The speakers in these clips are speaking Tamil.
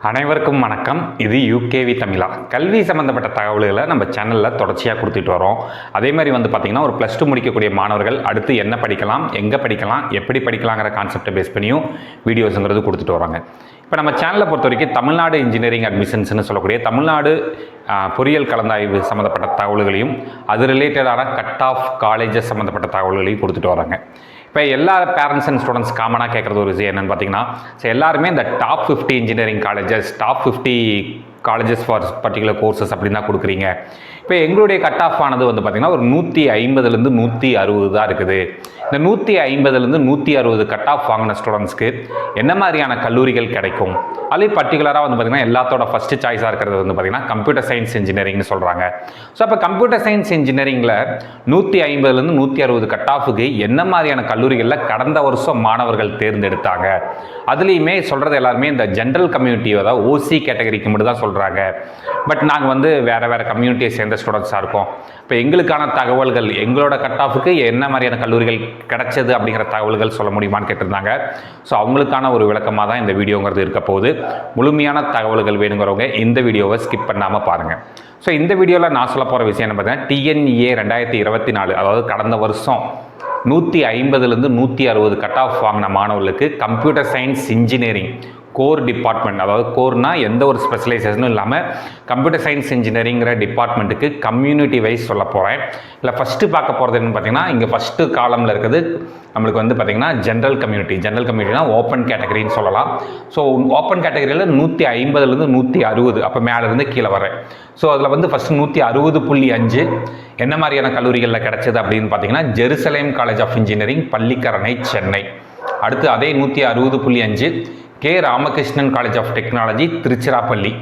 அனைவருக்கும் வணக்கம். இது யூகேவி தமிழா. கல்வி சம்மந்தப்பட்ட தகவல்களை நம்ம சேனலில் தொடர்ச்சியாக கொடுத்துட்டு வரோம். அதே மாதிரி பார்த்திங்கன்னா ஒரு +2 முடிக்கக்கூடிய மாணவர்கள் அடுத்து என்ன படிக்கலாம், எங்கே படிக்கலாம், எப்படி படிக்கலாங்கிற கான்செப்டை பேஸ் பண்ணியும் வீடியோஸுங்கிறது கொடுத்துட்டு வராங்க. இப்போ நம்ம சேனலை பொறுத்த வரைக்கும் தமிழ்நாடு இன்ஜினியரிங் அட்மிஷன்ஸ்னு சொல்லக்கூடிய தமிழ்நாடு பொறியியல் கலந்தாய்வு சம்மந்தப்பட்ட தகவல்களையும் அது ரிலேட்டடான கட் ஆஃப் காலேஜஸ் சம்மந்தப்பட்ட தகவல்களையும் கொடுத்துட்டு வராங்க. இப்போ எல்லா பேரண்ட்ஸ் அண்ட் ஸ்டூடெண்ட்ஸ் காமனாக கேட்குறது ஒரு விஷயம் என்னென்னு பார்த்தீங்கன்னா, எல்லாருமே இந்த top 50 engineering colleges, top 50 colleges for particular courses அப்படின்னு தான் கொடுக்குறீங்க. இப்போ எங்களுடைய கட் ஆஃப் ஆனது பார்த்திங்கன்னா ஒரு 150லேருந்து 160 தான் இருக்குது. இந்த 150லேருந்து 160 கட் ஆஃப் வாங்கின ஸ்டூடெண்ட்ஸ்க்கு என்ன மாதிரியான கல்லூரிகள் கிடைக்கும்? அதுலேயும் பர்டிகுலராக பார்த்திங்கன்னா எல்லாத்தோட ஃபஸ்ட்டு சாய்ஸாக இருக்கிறது பார்த்திங்கன்னா கம்ப்யூட்டர் சயின்ஸ் இன்ஜினியரிங்னு சொல்கிறாங்க. ஸோ அப்போ கம்ப்யூட்டர் சயின்ஸ் இன்ஜினியரிங்கில் 150லேருந்து 160 கட் ஆஃபுக்கு என்ன மாதிரியான கல்லூரிகளில் கடந்த வருஷம் மாணவர்கள் தேர்ந்தெடுத்தாங்க? அதுலேயுமே சொல்கிறது எல்லாருமே இந்த ஜென்ரல் கம்யூனிட்டி, அதாவது ஓசி கேட்டகரிக்கு மட்டும் தான் சொல்கிறாங்க. பட் நாங்கள் வேறு கம்யூனிட்டியை சேர்ந்த ஸ்டூடெண்ட்ஸாக இருக்கோம். இப்போ எங்களுக்கான தகவல்கள், எங்களோட கட் ஆஃபுக்கு என்ன மாதிரியான கல்லூரிகள் கிடைச்சது அப்படிங்கிற தகவல்கள் சொல்ல முடியுமான்னு கேட்டிருந்தாங்க. ஸோ அவங்களுக்கான ஒரு விளக்கமாக தான் இந்த வீடியோங்கிறது இருக்க போகுது. முழுமையான தகவல்கள் வேணுங்கிறவங்க இந்த வீடியோவை ஸ்கிப் பண்ணாமல் பாருங்கள். ஸோ இந்த வீடியோவில் நான் சொல்ல போகிற விஷயம் என்ன பார்த்தீங்கன்னா, TNEA 2024, அதாவது கடந்த வருஷம் 150லேருந்து 160 கட் ஆஃப் வாங்கின மாணவர்களுக்கு computer science engineering core department, அதாவது கோர்னா எந்த ஒரு ஸ்பெஷலைசேஷனும் இல்லாமல் கம்ப்யூட்டர் சயின்ஸ் இன்ஜினியரிங்கிற டிபார்ட்மெண்ட்டுக்கு கம்யூனிட்டி வைஸ் சொல்ல போகிறேன். இல்லை ஃபஸ்ட்டு பார்க்க போகிறது என்னன்னு பார்த்தீங்கன்னா, இங்கே ஃபஸ்ட்டு காலமில் இருக்கிறது நம்மளுக்கு பார்த்திங்கன்னா ஜென்ரல் கம்யூனிட்டினா ஓப்பன் கேட்டகரின்னு சொல்லலாம். ஸோ ஓப்பன் கேட்டகரியில் 150லேருந்து 160, அப்போ மேலேருந்து கீழே வரேன். ஸோ அதில் ஃபஸ்ட்டு 160.5 என்ன மாதிரியான கல்லூரிகளில் கிடச்சிது அப்படின்னு பார்த்தீங்கன்னா, Jerusalem college of engineering, Pallikaranai, Chennai. அடுத்து அதே 160.5 K Ramakrishnan college of technology, Tiruchirappalli.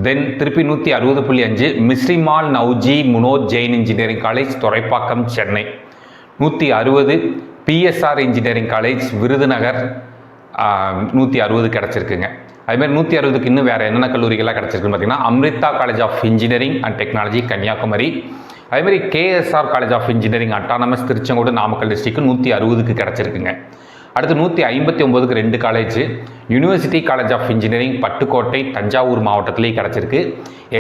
Then திருப்பி 160.5 Misrimal Navaji Munot Jain engineering college, Thoraipakkam, Chennai. 160 PSR engineering college, Virudhunagar, 160 கிடச்சிருக்குங்க. அதுமாதிரி 160க்கு இன்னும் வேறு என்னென்ன கல்லூரிகளாக கிடச்சிருக்குன்னு பார்த்தீங்கன்னா, Amrita college of engineering and technology, Kanyakumari. அதேமாதிரி KSR college of engineering autonomous, Tiruchengode, Namakkal district 160க்கு கிடச்சிருக்குங்க. அடுத்து 159க்கு 2 college, university college of engineering, Pattukkottai, Thanjavur மாவட்டத்திலேயே கிடச்சிருக்கு.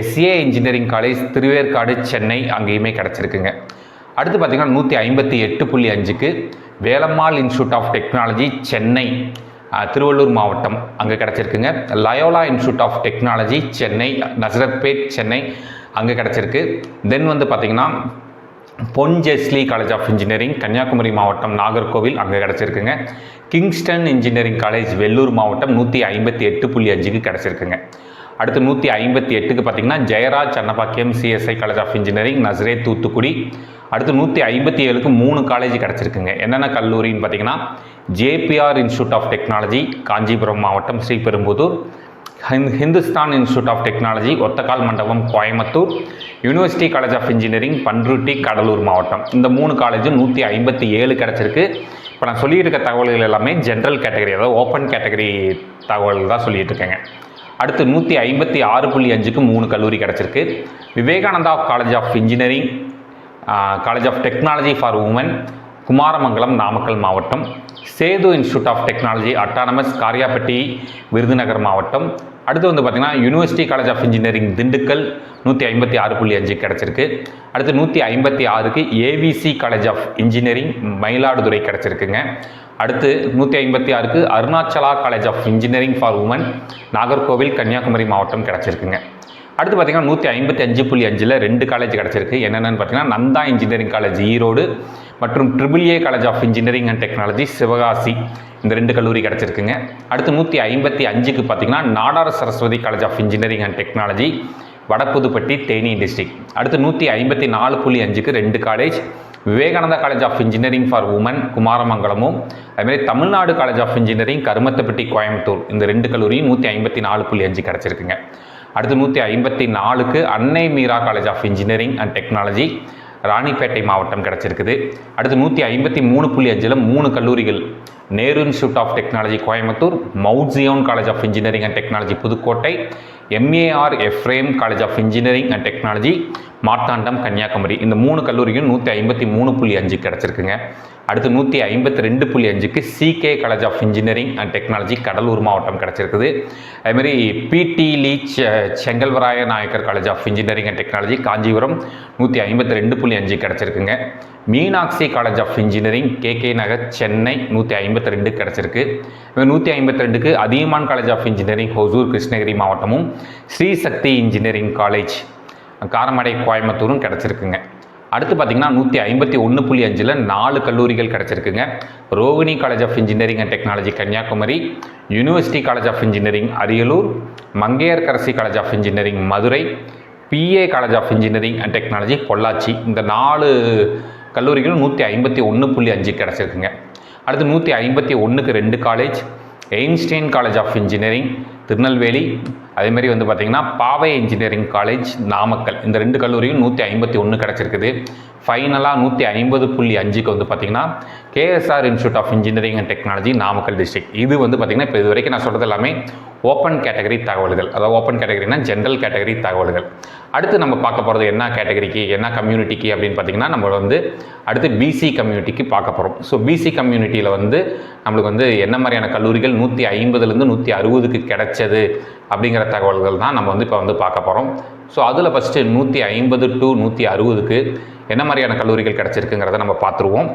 SA engineering college, Thiruverkadu, Chennai, அங்கேயுமே கிடச்சிருக்குங்க. அடுத்து பார்த்திங்கன்னா 158.5க்கு Velammal institute of technology, Chennai, Tiruvallur மாவட்டம், அங்கே கிடச்சிருக்குங்க. Loyola institute of technology, Chennai, Nazarethpet, Chennai, அங்கே கிடச்சிருக்கு. தென் பார்த்திங்கன்னா Ponjesly college of engineering, Kanyakumari மாவட்டம், நாகர்கோவில், அங்கே கிடச்சிருக்குங்க. கிங்ஸ்டன் இன்ஜினியரிங் காலேஜ், வெள்ளூர் மாவட்டம், 158.5க்கு கிடச்சிருக்குங்க. அடுத்து 158க்கு பார்த்திங்கன்னா Jayaraj Sannapackiam CSI college of engineering, Nazareth, Thoothukudi. அடுத்து 157க்கு 3 காலேஜ் கிடச்சிருக்குங்க. என்னென்ன கல்லூரின்னு பார்த்தீங்கன்னா, JPR institute of technology, Kanchipuram மாவட்டம், Sriperumbudur. Hindustan institute of technology, Othakkal Mandapam, Coimbatore. University college of engineering, Panruti, Cuddalore மாவட்டம். இந்த 3 காலேஜும் 157 கிடச்சிருக்கு. இப்போ நான் சொல்லிட்டு இருக்க தகவல்கள் எல்லாமே ஜென்ரல் கேட்டகரி, அதாவது ஓப்பன் கேட்டகரி தகவல்கள் தான் சொல்லிட்டு இருக்கேங்க. அடுத்து 156.5க்கு 3 கல்லூரி கிடச்சிருக்கு. Vivekananda college of engineering, college of technology for women, Kumaramangalam, Namakkal மாவட்டம். Sethu institute of technology autonomous, Kariapatti, Virudhunagar மாவட்டம். அடுத்து பார்த்திங்கன்னா university college of engineering, Dindigul, 156.5 கிடச்சிருக்கு. அடுத்து 156க்கு AVC college of engineering, Mayiladuthurai கிடச்சிருக்குங்க. அடுத்து 156க்கு Arunachala college of engineering for women, Nagercoil, Kanyakumari மாவட்டம் கிடச்சிருக்குங்க. அடுத்து பார்த்திங்கன்னா 155.5ல் 2 காலேஜ் கிடச்சிருக்கு. என்னென்னு பார்த்தீங்கன்னா, நந்தா இன்ஜினியரிங் காலேஜ், ஈரோடு, மற்றும் AAA college of engineering and technology, Sivakasi, இந்த 2 கல்லூரி கிடச்சிருக்குங்க. அடுத்து 155க்கு பார்த்திங்கன்னா Nadar Saraswathi college of engineering and technology, Vadapudupatti, Theni district. அடுத்து 154.5க்கு 2 college, Vivekananda college of engineering for women, குமாரமங்கலமும், அதுமாதிரி Tamil Nadu college of engineering, Karumathampatti, Coimbatore, இந்த 2 கல்லூரியும் 154.5 கிடச்சிருக்குங்க. அடுத்து 154க்கு Annai Meera college of engineering and technology, Ranipet மாவட்டம் கிடச்சிருக்குது. அடுத்து 153.5ல் 3 கல்லூரிகள், Nehru institute of technology Coimbatore, Mount Zion college of engineering and technology Pudukkottai, MAR Ephraem college of engineering and technology Marthandam Kanyakumari. இந்த 3 கல்லூரியும் 153.5 கிடச்சிருக்குங்க. அடுத்து 152.5க்கு CK college of engineering and technology Cuddalore மாவட்டம் கிடச்சிருக்குது. அதுமாதிரி PT Lee Chengalvaraya Naicker college of engineering and technology Kanchipuram 152.5 கிடச்சிருக்குங்க. Meenakshi college of engineering KK Nagar Chennai 152 கிடச்சிருக்கு. 152க்கு Adhiyamaan college of engineering Hosur Krishnagiri மாவட்டமும், ஸ்ரீ சக்தி இன்ஜினியரிங் காலேஜ் காரமடை கோயம்புத்தூரும் கிடச்சிருக்குங்க. அடுத்து பார்த்திங்கன்னா 151.5ல் 4 கல்லூரிகள் கிடச்சிருக்குங்க. Rohini college of engineering and technology Kanyakumari, university college of engineering Ariyalur, Mangayarkarasi college of engineering Madurai, PA college of engineering and technology Pollachi. இந்த 4 கல்லூரிகளும் 151.5 கிடச்சிருக்குங்க. அடுத்து 151க்கு 2 college, Einstein college of engineering Tirunelveli, அதேமாதிரி வந்து பார்த்திங்கன்னா பாவை இன்ஜினியரிங் காலேஜ் நாமக்கல். இந்த 2 கல்லூரியும் 151 கிடச்சிருக்குது. ஃபைனலாக 150.5க்கு வந்து பார்த்திங்கன்னா KSR institute of engineering and technology Namakkal district. இது வந்து பார்த்திங்கன்னா இப்போ இது வரைக்கும் நான் சொல்கிறது எல்லாமே ஓப்பன் கேட்டகரி தகவல்கள். அதாவது ஓப்பன் கேட்டகரினா ஜென்ரல் கேட்டகரி தகவல்கள். அடுத்து நம்ம பார்க்க போகிறது என்ன கேட்டகரிக்கு, என்ன கம்யூனிட்டிக்கு அப்படின்னு பார்த்திங்கன்னா நம்ம வந்து அடுத்து பிசி கம்யூனிட்டிக்கு பார்க்க போகிறோம். ஸோ பிசி கம்யூனிட்டியில் வந்து நம்மளுக்கு வந்து என்ன மாதிரியான கல்லூரிகள் 150லேருந்து 160க்கு கிடைச்சது அப்படிங்கிற தகவல்கள் தான் நம்ம வந்து இப்போ வந்து பார்க்க போகிறோம். ஸோ அதில் ஃபஸ்ட்டு 150 to 160க்கு என்ன மாதிரியான கல்லூரிகள் கிடச்சிருக்குங்கிறத நம்ம பார்த்துருவோம்.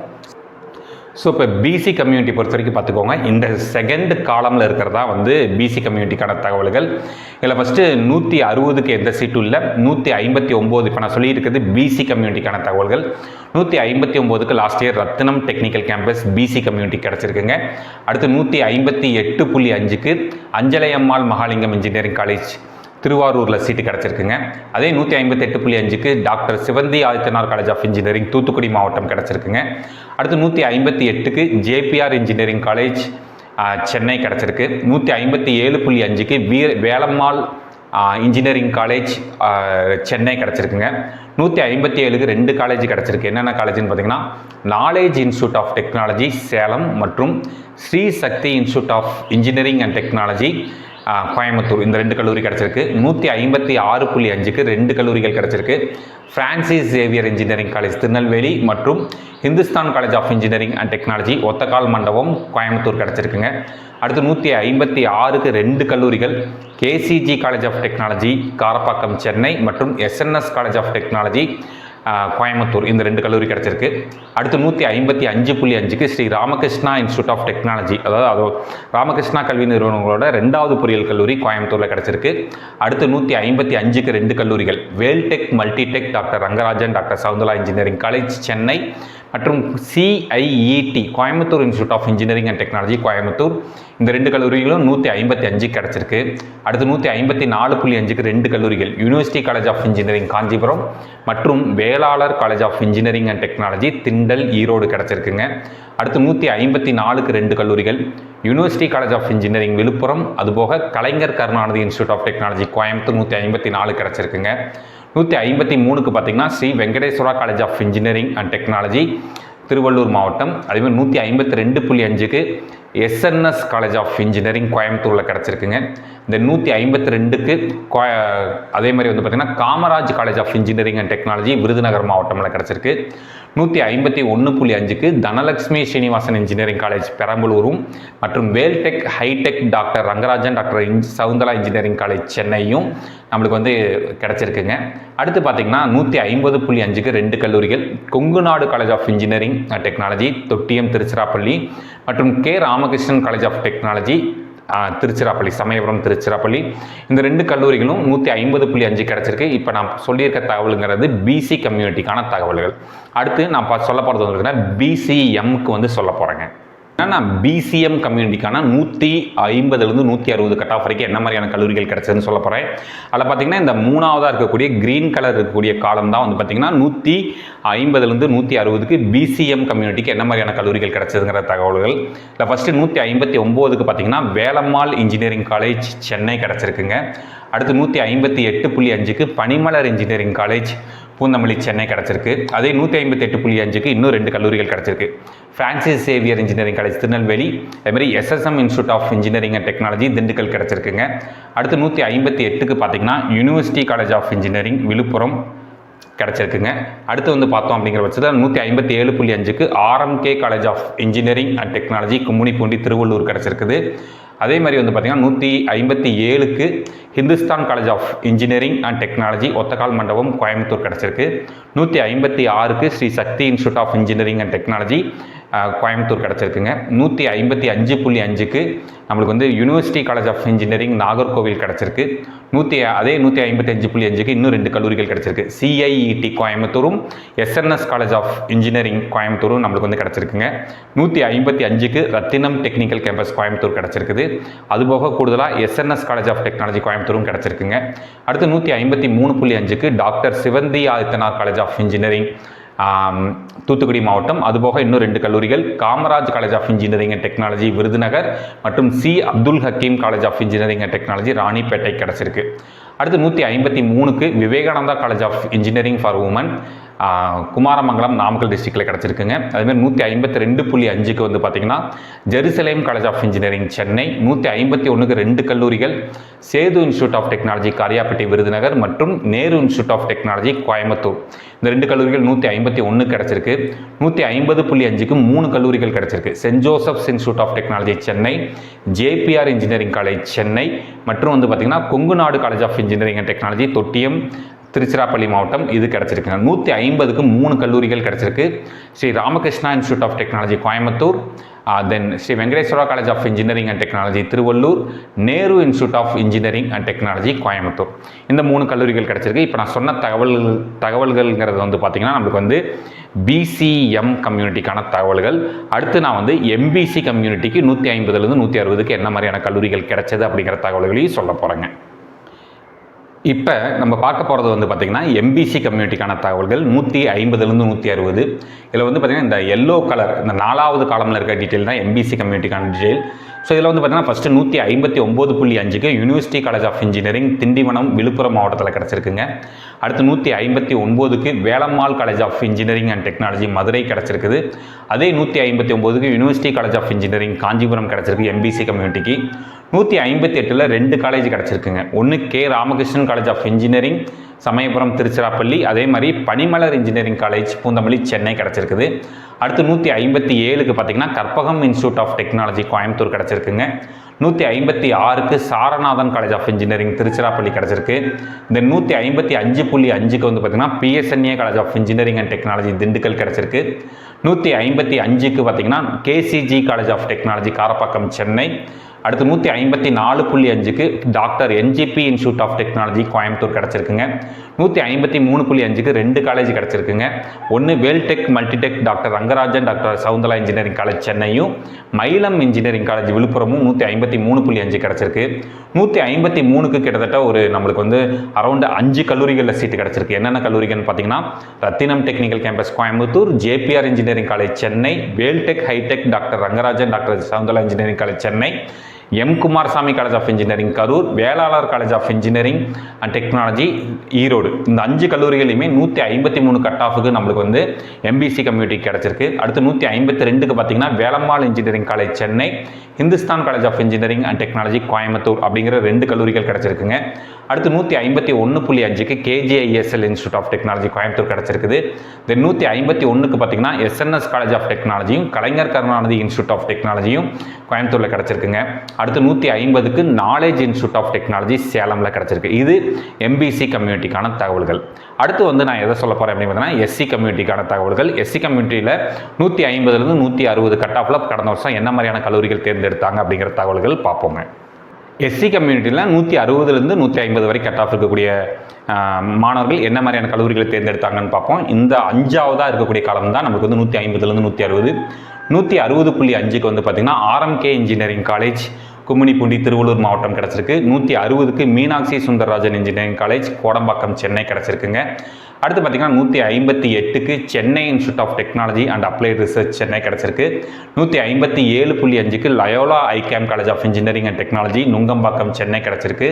ஸோ இப்போ பிசி கம்யூனிட்டி பொறுத்த வரைக்கும் பார்த்துக்கோங்க, இந்த செகண்ட் காலமில் இருக்கிறதா வந்து பிசி கம்யூனிட்டிக்கான தகவல்கள். இதில் ஃபஸ்ட்டு 160க்கு எந்த சீட்டும் இல்லை. 159 இப்போ நான் சொல்லியிருக்கிறது பிசி கம்யூனிட்டிக்கான தகவல்கள். 159க்கு last year Rathinam technical campus BC community கிடச்சிருக்குங்க. அடுத்து 158.5க்கு அஞ்சலையம்மாள் மகாலிங்கம் இன்ஜினியரிங் காலேஜ் திருவாரூரில் சீட்டு கிடச்சிருக்குங்க. அதே 158.5க்கு doctor Sivanthi Adithanar college of engineering Thoothukudi மாவட்டம் கிடச்சிருக்குங்க. அடுத்து 158க்கு ஜேபிஆர் இன்ஜினியரிங் காலேஜ் சென்னை கிடச்சிருக்கு. 157.5க்கு வேலம்மாள் இன்ஜினியரிங் காலேஜ் சென்னை கிடச்சிருக்குங்க. 157க்கு 2 காலேஜ் கிடச்சிருக்கு. என்னென்ன காலேஜ்னு பார்த்தீங்கன்னா knowledge institute of technology Salem மற்றும் Sri Sakthi institute of engineering and technology Coimbatore. இந்த 2 கல்லூரி கிடச்சிருக்கு. 156.5க்கு 2 கல்லூரிகள் கிடச்சிருக்கு. Francis Xavier engineering college Tirunelveli மற்றும் Hindusthan college of engineering and technology Othakkal Mandapam Coimbatore கிடச்சிருக்குங்க. அடுத்து 156க்கு 2 கல்லூரிகள் KCG college of technology Karapakkam Chennai மற்றும் SNS college of technology Coimbatore. இந்த 2 கல்லூரி கிடச்சிருக்கு. அடுத்து 155.5க்கு Sri Ramakrishna institute of technology, அதாவது ராமகிருஷ்ணா கல்வி நிறுவனங்களோட 2வது பொறியியல் கல்லூரி கோயம்புத்தூரில் கிடச்சிருக்கு. அடுத்து 155க்கு 2 கல்லூரிகள் Veltech multi tech doctor Rangarajan doctor Sagunthala engineering college Chennai மற்றும் CIET Coimbatore institute of engineering and technology Coimbatore. இந்த 2 கல்லூரிகளும் 155 கிடச்சிருக்கு. அடுத்து 154.5க்கு 2 கல்லூரிகள் university college of engineering Kanchipuram மற்றும் Velalar college of engineering and technology Thindal Erode கிடச்சிருக்குங்க. அடுத்து 154க்கு 2 கல்லூரிகள் university college of engineering Villupuram, அதுபோக Kalaignar Karunanidhi institute of technology Coimbatore 154 கிடச்சிருக்குங்க. 153க்கு பார்த்திங்கன்னா Sri Venkateswara college of engineering and technology Tiruvallur மாவட்டம். அதேமாதிரி 152.5க்கு எஸ்என்எஸ் காலேஜ் ஆஃப் இன்ஜினியரிங் கோயம்புத்தூரில் கிடச்சிருக்குங்க. இந்த 152க்கு அதே மாதிரி வந்து பார்த்திங்கன்னா Kamaraj college of engineering and technology Virudhunagar மாவட்டமில் கிடச்சிருக்கு. 151.5க்கு தனலட்சுமி ஸ்ரீனிவாசன் இன்ஜினியரிங் காலேஜ் பெரம்பலூரும் மற்றும் Veltech hi tech doctor Rangarajan doctor Sagunthala engineering college சென்னையும் நம்மளுக்கு வந்து கிடச்சிருக்குங்க. அடுத்து பார்த்திங்கன்னா 150.5க்கு 2 கல்லூரிகள் Kongu Nadu college of engineering and technology Thottiyam Tiruchirappalli மற்றும் K Ramakrishnan college of technology Tiruchirappalli Samayapuram Tiruchirappalli. இந்த 2 கல்லூரிகளும் 150.5 கிடச்சிருக்கு. இப்போ நான் சொல்லியிருக்க தகவலுங்கிறது பிசி கம்யூனிட்டிக்கான தகவல்கள். அடுத்து நான் சொல்ல போகிறது வந்து பிசிஎம்க்கு வந்து சொல்ல போகிறேங்க. நான் பிசிஎம் கம்யூனிட்டிக்கான 150லேருந்து 160 கட் ஆஃப் வரைக்கும் என்ன மாதிரியான கல்லூரிகள் கிடச்சதுன்னு சொல்ல போகிறேன். அதில் பார்த்திங்கன்னா இந்த 3ஆவதாக இருக்கக்கூடிய க்ரீன் கலர் இருக்கக்கூடிய காலம் தான் வந்து பார்த்திங்கன்னா 150லேருந்து 160க்கு பிசிஎம் கம்யூனிட்டிக்கு என்ன மாதிரியான கல்லூரிகள் கிடச்சதுங்கிற தகவல்கள். இல்லை ஃபஸ்ட்டு 159க்கு பார்த்திங்கன்னா வேலம்மாள் இன்ஜினியரிங் காலேஜ் சென்னை கிடச்சிருக்குங்க. அடுத்து 158.5க்கு பனிமலர் இன்ஜினியரிங் காலேஜ் பூந்தமல்லி சென்னை கிடச்சிருக்கு. அதே 158.5க்கு இன்னும் 2 கல்லூரிகள் கிடச்சிருக்கு. Francis Xavier engineering college Tirunelveli, அதேமாதிரி SSM institute of engineering and technology Dindigul கிடச்சிருக்குங்க. அடுத்து 158க்கு பார்த்தீங்கன்னா university college of engineering Villupuram கிடச்சிருக்குங்க. அடுத்து வந்து பார்த்தோம் அப்படிங்கிற பட்சத்தில் 157.5க்கு RMK college of engineering and technology Gummidipoondi Tiruvallur கிடச்சிருக்குது. அதே மாதிரி வந்து பார்த்தீங்கன்னா 157க்கு Hindusthan college of engineering and technology Othakkal Mandapam Coimbatore கிடச்சிருக்கு. 156க்கு Sri Sakthi institute of engineering and technology Coimbatore கிடச்சிருக்குங்க. 155.5க்கு நம்மளுக்கு வந்து university college of engineering Nagercoil கிடச்சிருக்கு. அதே 155.5க்கு இன்னும் 2 கல்லூரிகள் கிடச்சிருக்கு. CIET கோயம்புத்தூரும் SNS காலேஜ் ஆஃப் இன்ஜினியரிங் கோயம்புத்தூரும் நம்மளுக்கு வந்து கிடச்சிருக்குங்க. 155க்கு ரத்தினம் டெக்னிக்கல் கேம்பஸ் கோயம்புத்தூர் கிடச்சிருக்குது. அதுபோக கூடுதலாக SNS காலேஜ் ஆஃப் டெக்னாலஜி கோயம்புத்தூரும் கிடச்சிருக்குங்க. அடுத்து 153.5க்கு doctor Sivanthi Adithanar college of engineering Thoothukudi மாவட்டம். அதுபோக இன்னும் 2 கல்லூரிகள் Kamaraj college of engineering and technology Virudhunagar மற்றும் Abdul Hakeem college of engineering and technology Ranipet கிடச்சிருக்கு. அடுத்து 153க்கு Vivekananda college of engineering for women Kumaramangalam Namakkal டிஸ்ட்ரிக்டில் கிடச்சிருக்குங்க. அதுமாதிரி 152.5க்கு வந்து பார்த்திங்கன்னா Jerusalem college of engineering Chennai. 151க்கு 2 கல்லூரிகள் Sethu institute of technology Kariapatti Virudhunagar மற்றும் Nehru institute of technology Coimbatore. இந்த 2 கல்லூரிகள் 151 கிடச்சிருக்கு. 150.5க்கு 3 கல்லூரிகள் கிடச்சிருக்கு. Saint Joseph's institute of technology Chennai, JPR engineering college Chennai மற்றும் வந்து பார்த்திங்கன்னா Kongu Nadu college of engineering and technology Thottiyam Tiruchirappalli மாவட்டம் இது கிடச்சிருக்குங்க. 150க்கு 3 கல்லூரிகள் கிடச்சிருக்கு. Sri Ramakrishna institute of technology Coimbatore, then Sri Venkateswara college of engineering and technology Tiruvallur, Nehru institute of engineering and technology Coimbatore. இந்த 3 கல்லூரிகள் கிடச்சிருக்கு. இப்போ நான் சொன்ன தகவல்கள்ங்கிறது வந்து பார்த்திங்கன்னா நம்மளுக்கு வந்து BCM கம்யூனிட்டிக்கான தகவல்கள். அடுத்து நான் வந்து MBC கம்யூனிட்டிக்கு 150லேருந்து 160க்கு என்ன மாதிரியான கல்லூரிகள் கிடைச்சது அப்படிங்கிற தகவல்களையும் சொல்ல போகிறேங்க. இப்போ நம்ம பார்க்க போகிறது வந்து பார்த்திங்கன்னா MBC கம்யூனிட்டிக்கான தகவல்கள் 150லேருந்து 160. இதில் வந்து பார்த்திங்கன்னா இந்த எல்லோ கலர் இந்த 4வது காலமில் இருக்க டீட்டெயில் தான் MBC கம்யூனிட்டிக்கான டீட்டெயில். ஸோ இதில் வந்து பார்த்திங்கன்னா ஃபஸ்ட்டு 159.5க்கு university college of engineering Tindivanam Villupuram மாவட்டத்தில் கிடச்சிருக்குங்க. அடுத்து 159க்கு Velammal college of engineering and technology Madurai கிடச்சிருக்குது. அதே 159க்கு university college of engineering Kanchipuram கிடச்சிருக்கு MBC கம்யூனிட்டிக்கு. 158ல் 2 காலேஜ் கிடச்சிருக்குங்க. ஒன்று Ramakrishnan college of engineering Samayapuram Tiruchirappalli, அதே மாதிரி பனிமலர் இன்ஜினியரிங் காலேஜ் பூந்தமல்லி சென்னை கிடச்சிருக்குது. அடுத்து 157க்கு பார்த்திங்கன்னா Karpagam institute of technology Coimbatore கிடச்சிருக்குங்க. 156க்கு Saranathan college of engineering Tiruchirappalli கிடச்சிருக்கு. இந்த 155.5க்கு வந்து பார்த்திங்கன்னா PSNA college of engineering and technology Dindigul கிடச்சிருக்கு. 155க்கு பார்த்திங்கன்னா KCG college of technology Karapakkam Chennai. அடுத்து 154.5க்கு doctor NGP institute of technology Coimbatore கிடச்சிருக்குங்க. 153.5க்கு 2 காலேஜ் கிடச்சிருக்குங்க. ஒன்று Veltech multi tech doctor Rangarajan doctor Sagunthala engineering college சென்னையும், மயிலம் இன்ஜினியரிங் காலேஜ் விழுப்புரமும் 153.5 கிடச்சிருக்கு. 153க்கு கிட்டத்தட்ட ஒரு நம்மளுக்கு வந்து அரௌண்ட் 5 கல்லூரிகளில் சீட்டு கிடச்சிருக்கு. என்னென்ன கல்லூரிகள்னு பார்த்தீங்கன்னா Rathinam technical campus Coimbatore, JPR engineering college Chennai, Veltech hi tech doctor Rangarajan doctor Sagunthala engineering college Chennai, Kumaraswamy college of engineering Karur, Velalar college of engineering and technology Erode. இந்த 5 கல்லூரிகளையுமே 153 கட் ஆஃபுக்கு நம்மளுக்கு வந்து MBC கம்யூனிட்டி கிடச்சிருக்கு. அடுத்து 152க்கு பார்த்தீங்கன்னா Velammal engineering college Chennai, Hindusthan college of engineering and technology Coimbatore அப்படிங்கிற 2 கல்லூரிகள் கிடச்சிருக்குங்க. அடுத்து 151.5க்கு KGISL institute of technology Coimbatore கிடச்சிருக்குது. தென் 151க்கு பார்த்தீங்கன்னா SNS காலேஜ் ஆஃப் டெக்னாலஜியும் கலைஞர் கருணாநிதி இன்ஸ்டியூட் ஆஃப் டெக்னாலஜியும் கோயம்புத்தூரில் கிடச்சிருக்குங்க. அடுத்து 150க்கு நாலேஜ் இன்ஸ்டியூட் ஆஃப் டெக்னாலஜி சேலமில் கிடச்சிருக்கு. இது MBC கம்யூனிட்டிக்கான தகவல்கள். அடுத்து வந்து நான் எதை சொல்ல போகிறேன் அப்படின்னு பார்த்தீங்கன்னா SC கம்யூனிட்டிக்கான தகவல்கள். SC கம்யூனிட்டியில் 150லேருந்து 160 கட் ஆஃபில் கடந்த வருஷம் என்ன மாதிரியான கல்லூரிகள் தேர்ந்தெடுத்தாங்க அப்படிங்கிற தகவல்கள் பார்ப்போங்க. SC கம்யூனிட்டியில் 160லேருந்து 150 வரை கட் ஆஃப் இருக்கக்கூடிய மாணவர்கள் என்ன மாதிரியான கல்லூரிகளை தேர்ந்தெடுத்தாங்கன்னு பார்ப்போம். இந்த 5ஆவதாக இருக்கக்கூடிய காலம் தான் நமக்கு வந்து 150லேருந்து 160. 160.5க்கு வந்து பார்த்திங்கன்னா RMK engineering college, Gummidipoondi Tiruvallur மாவட்டம் கிடச்சிருக்கு. 160க்கு மீனாட்சி சுந்தரராஜன் இன்ஜினியரிங் காலேஜ் கோடம்பாக்கம் சென்னை கிடச்சிருக்குங்க. அடுத்து பார்த்தீங்கன்னா 158க்கு Chennai institute of technology and applied research Chennai கிடச்சிருக்கு. 157.5க்கு Loyola ICAM college of engineering and technology Nungambakkam Chennai கிடச்சிருக்கு.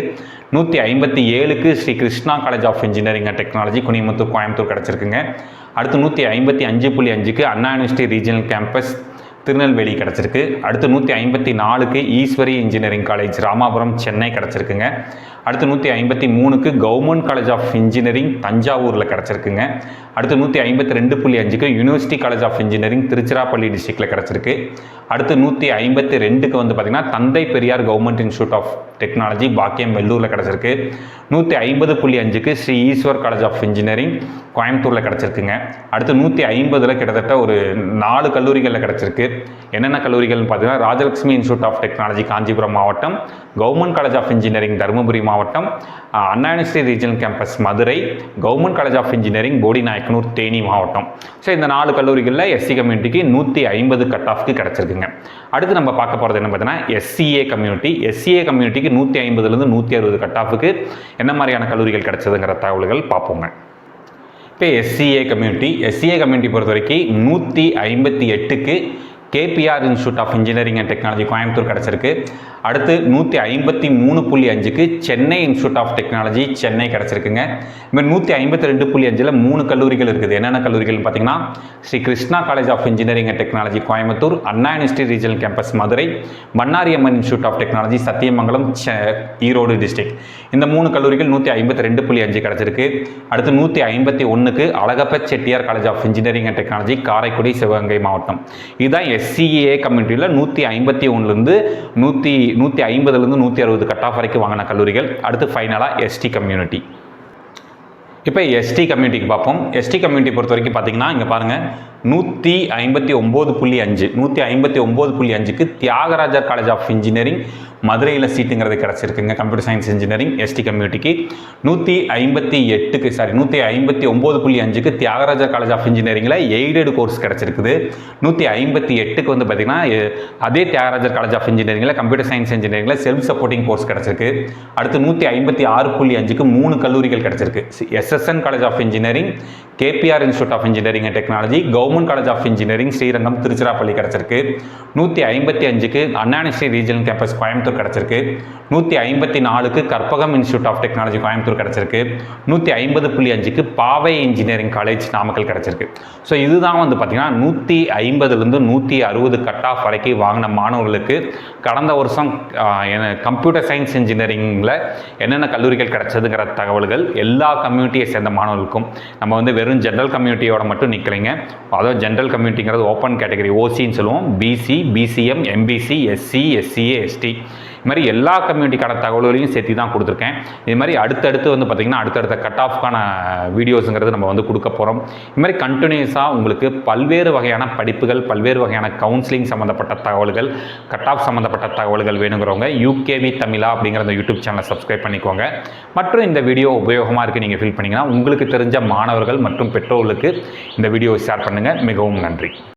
157க்கு Sri Krishna college of engineering and technology Kuniamuthur Coimbatore கிடச்சிருக்குங்க. அடுத்து 155.5க்கு Anna university regional campus Tirunelveli கிடச்சிருக்கு. அடுத்து 154க்கு ஈஸ்வரி இன்ஜினியரிங் காலேஜ் ராமாபுரம் சென்னை கிடச்சிருக்குங்க. அடுத்து 153க்கு கவர்மெண்ட் காலேஜ் ஆஃப் இன்ஜினியரிங் தஞ்சாவூரில் கிடச்சிருக்குங்க. அடுத்து 152.5க்கு university college of engineering Tiruchirappalli டிஸ்ட்ரிக்டில் கிடச்சிருக்கு. அடுத்து 152க்கு வந்து பார்த்திங்கன்னா Thanthai Periyar government institute of technology Bagayam வெள்ளூரில் கிடச்சிருக்கு. 150.5க்கு Sri Eshwar college of engineering கோயம்புத்தூரில் கிடச்சிருக்குங்க. அடுத்து 150 கிட்டத்தட்ட ஒரு 4 கல்லூரிகளில் கிடச்சிருக்கு. என்னென்ன கல்லூரிகள்னு பார்த்தீங்கன்னா Rajalakshmi institute of technology Kanchipuram மாவட்டம், government college of engineering Dharmapuri மாவட்டம், Anna university regional campus Madurai, government college of engineering Bodi Nayakkanur Theni மாவட்டம். ஸோ இந்த 4 கல்லூரிகளில் எஸ்சி கம்யூனிட்டிக்கு 150 கட் ஆஃப்க்கு கிடச்சிருக்குங்க. அடுத்து நம்ம பார்க்க போகிறது என்ன பார்த்தீங்கன்னா எஸ்சிஏ கம்யூனிட்டி. எஸ்சிஏ கம்யூனிட்டிக்கு 150லேருந்து 160 கட் ஆஃபுக்கு என்ன மாதிரியான கல்லூரிகள் கிடச்சதுங்கிற தகவல்கள் பார்ப்போங்க. இப்போ எஸ்சிஏ கம்யூனிட்டி பொறுத்த வரைக்கும் 158க்கு KPR institute of engineering and technology Coimbatore கிடச்சிருக்கு. அடுத்து 153.5க்கு Chennai institute of technology Chennai கிடச்சிருக்குங்க. இதுமாதிரி 152.5ல் 3 கல்லூரிகள் இருக்குது. என்னென்ன கல்லூரிகள்னு பார்த்தீங்கன்னா Sri Krishna college of engineering and technology Coimbatore, Anna university regional campus Madurai, Bannariamman institute of technology Sathyamangalam Erode district. இந்த 3 கல்லூரிகள் 152.5 கிடச்சிருக்கு. அடுத்து 151க்கு Alagappa Chettiar college of engineering and technology Karaikudi Sivaganga மாவட்டம். இதுதான் எஸ்சிஏ கம்யூனிட்டியில் 151லேருந்து 150லேருந்து 160 கட் ஆஃப் வரைக்கும் வாங்கின கல்லூரிகள். அடுத்து ஃபைனலாக எஸ்டி கம்யூனிட்டி. இப்போ எஸ்டி கம்யூனிட்டிக்கு பார்ப்போம். எஸ்டி கம்யூனிட்டி பொறுத்த வரைக்கும் பார்த்தீங்கன்னா இங்கே பாருங்கள் 159.5க்கு தியாகராஜர் காலேஜ் ஆஃப் இன்ஜினியரிங் மதுரையில் சீட்டுங்கிறது கிடச்சிருக்குங்க. கம்ப்யூட்டர் சயின்ஸ் இன்ஜினியரிங் எஸ்டி கம்யூனிட்டிக்கு. 159.5க்கு தியாகராஜர் காலேஜ் ஆஃப் இன்ஜினியரிங்கில் எய்டட் கோர்ஸ் கிடச்சிருக்குது. 158க்கு வந்து பார்த்திங்கன்னா அதே தியாகராஜர் காலேஜ் ஆஃப் இன்ஜினியரிங்கில் கம்ப்யூட்டர் சயின்ஸ் இன்ஜினியரிங்கில் செல்ஃப் சப்போர்ட்டிங் கோர்ஸ் கிடச்சிருக்கு. அடுத்து 156.5க்கு 3 கல்லூரிகள் கிடச்சிருக்கு. SSN college of engineering, KPR institute of engineering and technology, government college of engineering Srirangam Tiruchirappalli கிடச்சிருக்கு. 155க்கு Anna university regional campus Coimbatore கிடச்சிருக்கு. 154க்கு Karpagam institute of technology Coimbatore கிடச்சிருக்கு. 150.5க்கு பாவை இன்ஜினியரிங் காலேஜ் நாமக்கல் கிடச்சிருக்கு. ஸோ இதுதான் வந்து பார்த்திங்கன்னா 150லேருந்து 160 கட் ஆஃப் வரைக்கும் வாங்கின மாணவர்களுக்கு கடந்த வருஷம் கம்ப்யூட்டர் சயின்ஸ் இன்ஜினியரிங்கில் என்னென்ன கல்லூரிகள் கிடச்சதுங்கிற தகவல்கள் எல்லா கம்யூனிட்டியை சேர்ந்த மாணவர்களுக்கும். நம்ம வந்து வெறும் ஜென்ரல் கம்யூனிட்டியோட மட்டும் நிற்கலைங்க. அதாவது ஜென்ரல் கம்யூனிட்டிங்கிறது ஓப்பன் கேட்டகரி ஓசின்னு சொல்லுவோம். BC, BCM, MBC, SC, SCA, ST, இது மாதிரி எல்லா கம்யூனிட்டிக்கான தகவல்களையும் சேர்த்து தான் கொடுத்துருக்கேன். இது மாதிரி அடுத்தடுத்து வந்து பார்த்திங்கன்னா அடுத்தடுத்த கட் ஆஃப்கான வீடியோஸுங்கிறது நம்ம வந்து கொடுக்க போகிறோம். இது மாதிரி கண்டினியூஸாக உங்களுக்கு பல்வேறு வகையான படிப்புகள், பல்வேறு வகையான கவுன்சிலிங் சம்மந்தப்பட்ட தகவல்கள், கட் ஆஃப் சம்மந்தப்பட்ட தகவல்கள் வேணுங்கிறவங்க யூகேவி தமிழா அப்படிங்கிற அந்த யூடியூப் சேனலை சப்ஸ்கிரைப் பண்ணிக்கோங்க. மற்றும் இந்த வீடியோ உபயோகமாக இருக்குது நீங்கள் ஃபீல் பண்ணிங்கன்னா உங்களுக்கு தெரிஞ்ச மாணவர்கள் மற்றும் பெற்றோர்களுக்கு இந்த வீடியோவை ஷேர் பண்ணுங்கள். மிகவும் நன்றி.